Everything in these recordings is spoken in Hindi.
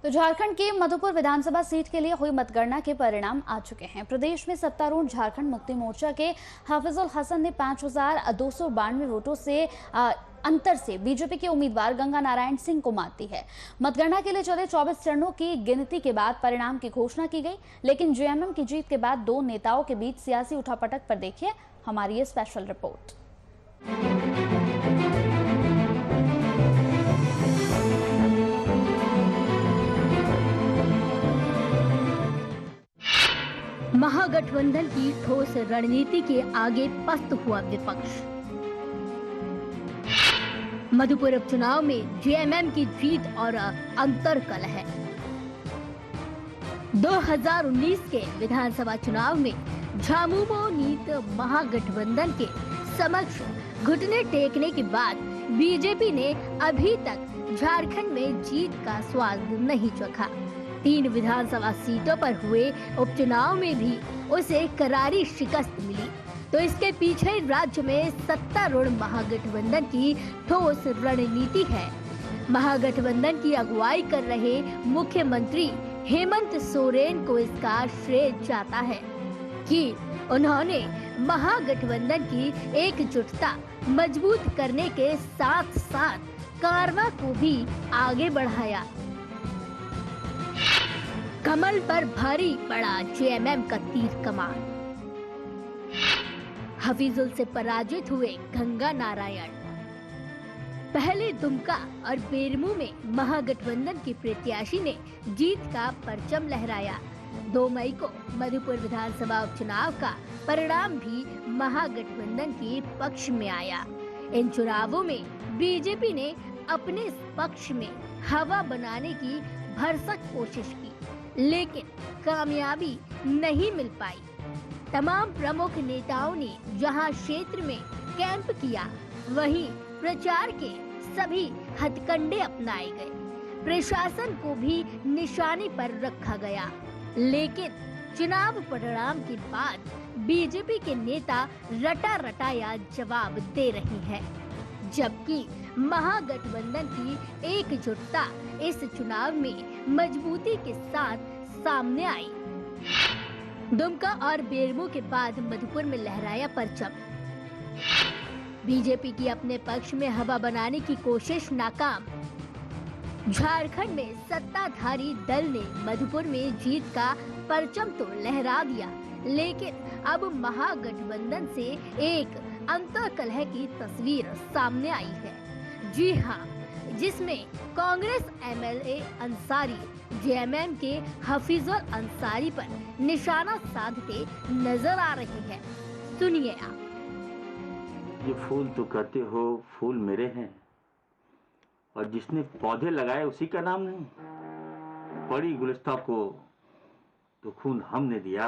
तो झारखंड की मधुपुर विधानसभा सीट के लिए हुई मतगणना के परिणाम आ चुके हैं। प्रदेश में सत्तारूढ़ झारखंड मुक्ति मोर्चा के हाफिजुल हसन ने 5292 वोटों से अंतर से बीजेपी के उम्मीदवार गंगा नारायण सिंह को मात दी है। मतगणना के लिए चले 24 चरणों की गिनती के बाद परिणाम की घोषणा की गई, लेकिन जेएमएम की जीत के बाद दो नेताओं के बीच सियासी उठापटक पर देखिए हमारी ये स्पेशल रिपोर्ट। महागठबंधन की ठोस रणनीति के आगे पस्त हुआ विपक्ष। मधुपुर उपचुनाव में जेएमएम की जीत और अंतर कलह है। 2019 के विधानसभा चुनाव में झामुमो नीत महागठबंधन के समक्ष घुटने टेकने के बाद बीजेपी ने अभी तक झारखंड में जीत का स्वाद नहीं चखा। 3 विधानसभा सीटों पर हुए उपचुनाव में भी उसे करारी शिकस्त मिली, तो इसके पीछे राज्य में सत्तारूढ़ महागठबंधन की ठोस रणनीति है। महागठबंधन की अगुवाई कर रहे मुख्यमंत्री हेमंत सोरेन को इसका श्रेय जाता है कि उन्होंने महागठबंधन की एकजुटता मजबूत करने के साथ साथ कारवा को भी आगे बढ़ाया। कमल पर भारी पड़ा जेएमएम का तीर कमान। हफीजुल से पराजित हुए गंगा नारायण। पहले दुमका और बेरमू में महागठबंधन के प्रत्याशी ने जीत का परचम लहराया। 2 मई को मधुपुर विधानसभा उपचुनाव का परिणाम भी महागठबंधन के पक्ष में आया। इन चुनावों में बीजेपी ने अपने पक्ष में हवा बनाने की भरसक कोशिश की, लेकिन कामयाबी नहीं मिल पाई। तमाम प्रमुख नेताओं ने जहां क्षेत्र में कैंप किया, वहीं प्रचार के सभी हथकंडे अपनाए गए। प्रशासन को भी निशाने पर रखा गया, लेकिन चुनाव परिणाम के बाद बीजेपी के नेता रटा रटाया जवाब दे रहे हैं, जबकि महागठबंधन की एकजुटता इस चुनाव में मजबूती के साथ सामने आई। दुमका और बेरमू के बाद मधुपुर में लहराया परचम। बीजेपी की अपने पक्ष में हवा बनाने की कोशिश नाकाम। झारखंड में सत्ताधारी दल ने मधुपुर में जीत का परचम तो लहरा दिया, लेकिन अब महागठबंधन से एक अंतर्कलह की तस्वीर सामने आई है। जी हाँ, जिसमें कांग्रेस एमएलए अंसारी जेएमएम के हफीजुल अंसारी पर निशाना साधते नजर आ रहे हैं। सुनिए आप। ये फूल तो कहते हो फूल मेरे हैं, और जिसने पौधे लगाए उसी का नाम नहीं। पड़ी गुलिस्ता को तो खून हमने दिया,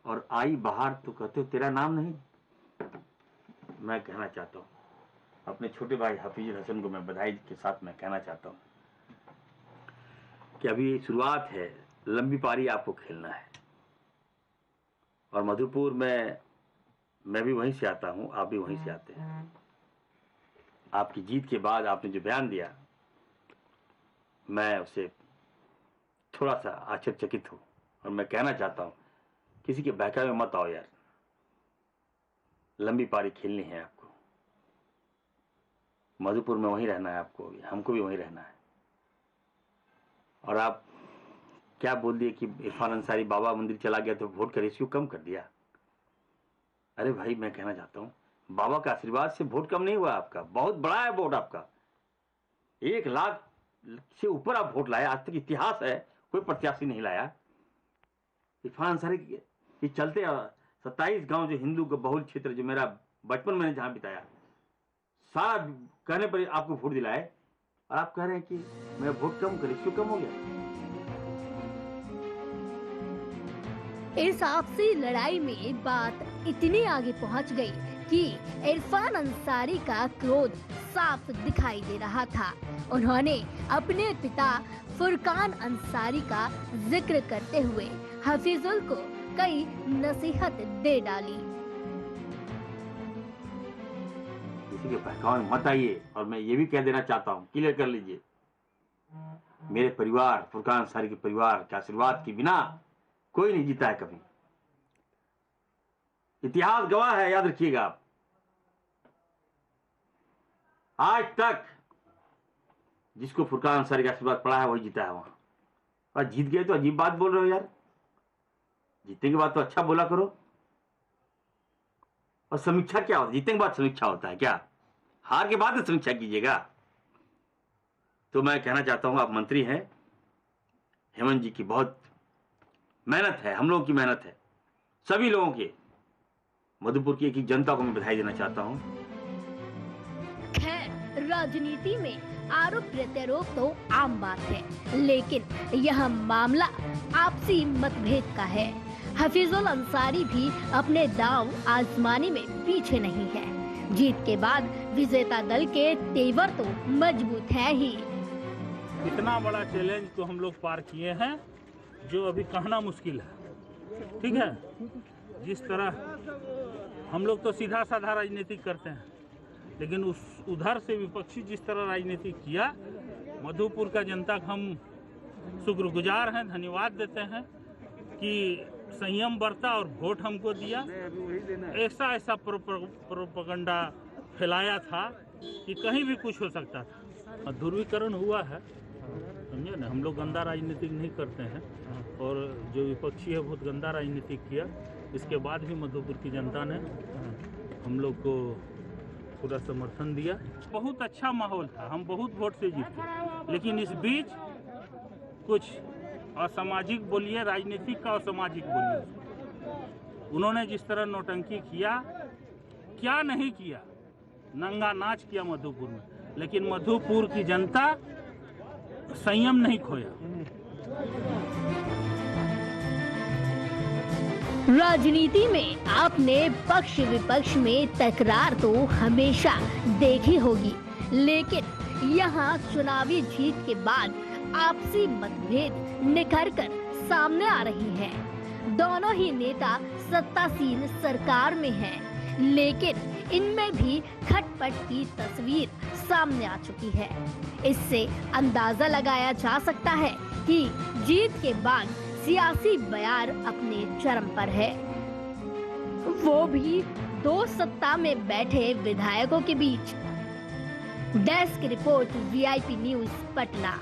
और आई बहार तो कहते हो तेरा नाम नहीं। मैं कहना चाहता हूँ अपने छोटे भाई हफीजुल हसन को, मैं बधाई के साथ मैं कहना चाहता हूँ कि अभी शुरुआत है, लंबी पारी आपको खेलना है। और मधुपुर में मैं भी वहीं से आता हूँ, आप भी वहीं से आते हैं। आपकी जीत के बाद आपने जो बयान दिया, मैं उससे थोड़ा सा आश्चर्यचकित हूँ, और मैं कहना चाहता हूँ किसी के बहकावे में मत आओ यार। लंबी पारी खेलनी है आपको, मधुपुर में वहीं रहना है आपको, हमको भी वहीं रहना है। और आप क्या बोल दिए कि इरफान अंसारी बाबा मंदिर चला गया तो वोट का रेशियो कम कर दिया। अरे भाई, मैं कहना चाहता हूं बाबा का आशीर्वाद से वोट कम नहीं हुआ आपका, बहुत बड़ा है वोट आपका। 1 लाख से ऊपर आप वोट लाए, आज तक इतिहास है कोई प्रत्याशी नहीं लाया। इरफान अंसारी के चलते 27 गांव जो हिंदू का बहुल क्षेत्र, जो मेरा बचपन मैंने जहां बिताया, सारा कहने पर आपको वोट दिलाए, और आप कह रहे हैं कि मैं वोट कम कर, रेशियो कम हो गया। इस आपसी लड़ाई में बात इतनी आगे पहुंच गई कि इरफान अंसारी का क्रोध साफ दिखाई दे रहा था। उन्होंने अपने पिता फुरकान अंसारी का जिक्र करते हुए हफीजुल को कई नसीहत दे डाली। किसी के बहकावे में मत आइए, और मैं ये भी कह देना चाहता हूँ, क्लियर कर लीजिए, मेरे परिवार, फुरकान अंसारी के परिवार के आशीर्वाद के बिना कोई नहीं जीता है कभी। इतिहास गवाह है, याद रखिएगा आप। आज तक जिसको फुरकान अंसारी का आशीर्वाद पड़ा है वही जीता है वहां। और जीत गए तो अजीब बात बोल रहे हो यार। जीतने के बाद तो अच्छा बोला करो। और समीक्षा क्या होता है? जीतने के बाद समीक्षा होता है क्या? हार के बाद समीक्षा कीजिएगा। तो मैं कहना चाहता हूं, आप मंत्री हैं, हेमंत जी की बहुत मेहनत है, हम लोगों की मेहनत है, सभी लोगों की, मधुपुर की एक जनता को मैं बधाई देना चाहता हूं। खैर, राजनीति में आरोप प्रत्यारोप तो आम बात है, लेकिन यह मामला आपसी मतभेद का है। हफीजुल अंसारी भी अपने दांव आजमाने में पीछे नहीं है। जीत के बाद विजेता दल के तेवर तो मजबूत है ही। इतना बड़ा चैलेंज तो हम लोग पार किए हैं जो अभी कहना मुश्किल है। ठीक है, जिस तरह हम लोग तो सीधा साधा राजनीति करते हैं, लेकिन उधर से विपक्षी जिस तरह राजनीति किया, मधुपुर का जनता का हम शुक्रगुजार हैं, धन्यवाद देते हैं कि संयम बरता और वोट हमको दिया। ऐसा ऐसा प्रोपेगेंडा फैलाया था कि कहीं भी कुछ हो सकता था। और ध्रुवीकरण हुआ है, समझे ना। हम लोग गंदा राजनीति नहीं करते हैं, और जो विपक्षी है बहुत गंदा राजनीति किया। इसके बाद भी मधुपुर की जनता ने हम लोग को पूरा समर्थन दिया। बहुत अच्छा माहौल था, हम बहुत वोट से जीते। लेकिन इस बीच कुछ असामाजिक बोलिए, राजनीतिक का असामाजिक बोलिए, उन्होंने जिस तरह नौटंकी किया, क्या नहीं किया, नंगा नाच किया मधुपुर में। लेकिन मधुपुर की जनता संयम नहीं खोया। राजनीति में आपने पक्ष विपक्ष में तकरार तो हमेशा देखी होगी, लेकिन यहाँ चुनावी जीत के बाद आपसी मतभेद निखर कर सामने आ रही हैं। दोनों ही नेता सत्तासीन सरकार में हैं, लेकिन इनमें भी खटपट की तस्वीर सामने आ चुकी है। इससे अंदाजा लगाया जा सकता है कि जीत के बाद सियासी बयार अपने चरम पर है, वो भी दो सत्ता में बैठे विधायकों के बीच। Desk report, VIP news, Patna.